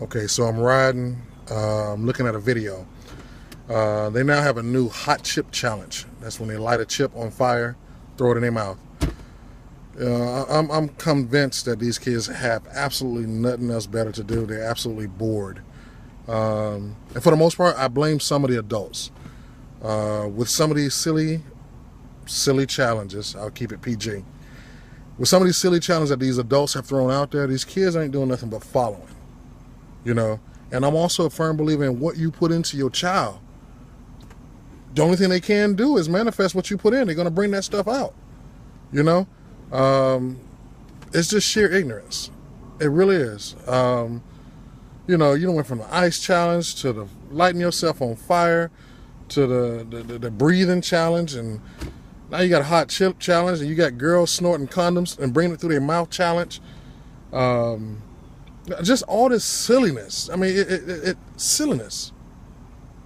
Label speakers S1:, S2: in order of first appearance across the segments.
S1: Okay, so I'm riding, looking at a video. They now have a new hot chip challenge. That's when they light a chip on fire, throw it in their mouth. I'm convinced that these kids have absolutely nothing else better to do. They're absolutely bored. And for the most part, I blame some of the adults. With some of these silly challenges, I'll keep it PG. With some of these silly challenges that these adults have thrown out there, these kids ain't doing nothing but following. You know, and I'm also a firm believer in what you put into your child. The only thing they can do is manifest what you put in. They're going to bring that stuff out. You know, it's just sheer ignorance. It really is. You know, you went from the ice challenge to the lighting yourself on fire to the breathing challenge, and now you got a hot chip challenge, and you got girls snorting condoms and bringing it through their mouth challenge. Just all this silliness. I mean, it silliness.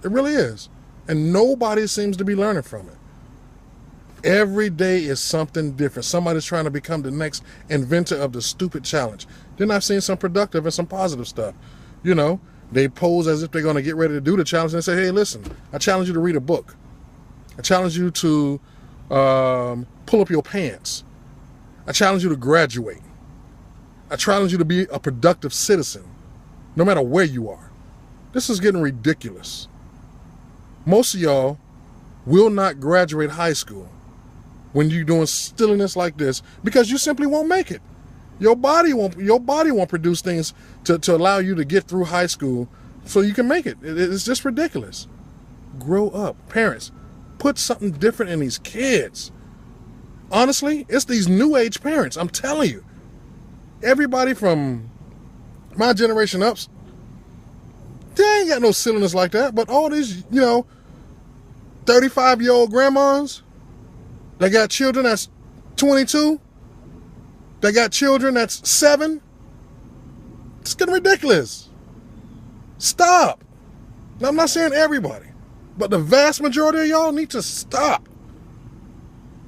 S1: It really is. And nobody seems to be learning from it. Every day is something different. Somebody's trying to become the next inventor of the stupid challenge. Then I've seen some productive and some positive stuff. You know, they pose as if they're going to get ready to do the challenge and say, hey, listen, I challenge you to read a book. I challenge you to pull up your pants. I challenge you to graduate. I challenge you to be a productive citizen, no matter where you are. This is getting ridiculous. Most of y'all will not graduate high school when you're doing silliness like this because you simply won't make it. Your body won't produce things to allow you to get through high school so you can make it. It's just ridiculous. Grow up. Parents, put something different in these kids. Honestly, it's these new age parents. I'm telling you. Everybody from my generation ups, they ain't got no silliness like that. But all these, 35-year-old grandmas, they got children that's 22. They got children that's 7. It's getting ridiculous. Stop. Now, I'm not saying everybody, but the vast majority of y'all need to stop.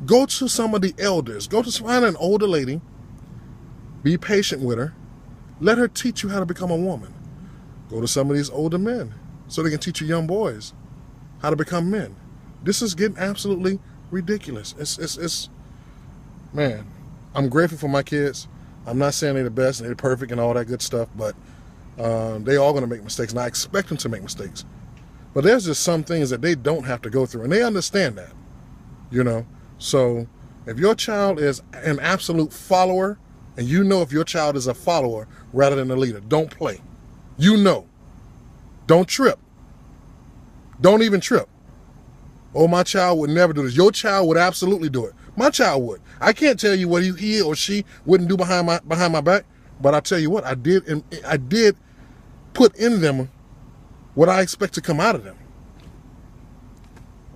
S1: Go to some of the elders. Go to find an older lady. Be patient with her. Let her teach you how to become a woman. Go to some of these older men so they can teach you young boys how to become men. This is getting absolutely ridiculous. It's man, I'm grateful for my kids. I'm not saying they're the best and they're perfect and all that good stuff, but they all going to make mistakes, and I expect them to make mistakes. But there's just some things that they don't have to go through, and they understand that, So if your child is an absolute follower, and you know if your child is a follower rather than a leader, don't play. Don't trip. Don't even trip. Oh, my child would never do this. Your child would absolutely do it. My child would. I can't tell you what he or she wouldn't do behind my back, but I tell you what, I did put in them what I expect to come out of them.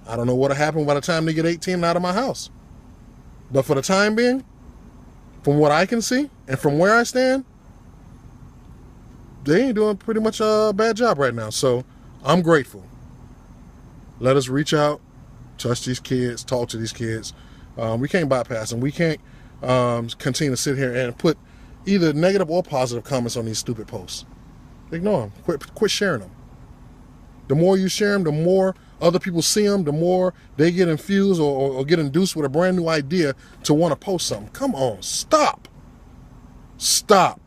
S1: I don't know what'll happen by the time they get 18 and out of my house. But for the time being, from what I can see and from where I stand, they ain't doing pretty much a bad job right now. So I'm grateful. Let us reach out, touch these kids, talk to these kids. We can't bypass them. We can't continue to sit here and put either negative or positive comments on these stupid posts. Ignore them. Quit sharing them. The more you share them, the more other people see them, the more they get infused or get induced with a brand new idea to want to post something. Come on, stop. Stop.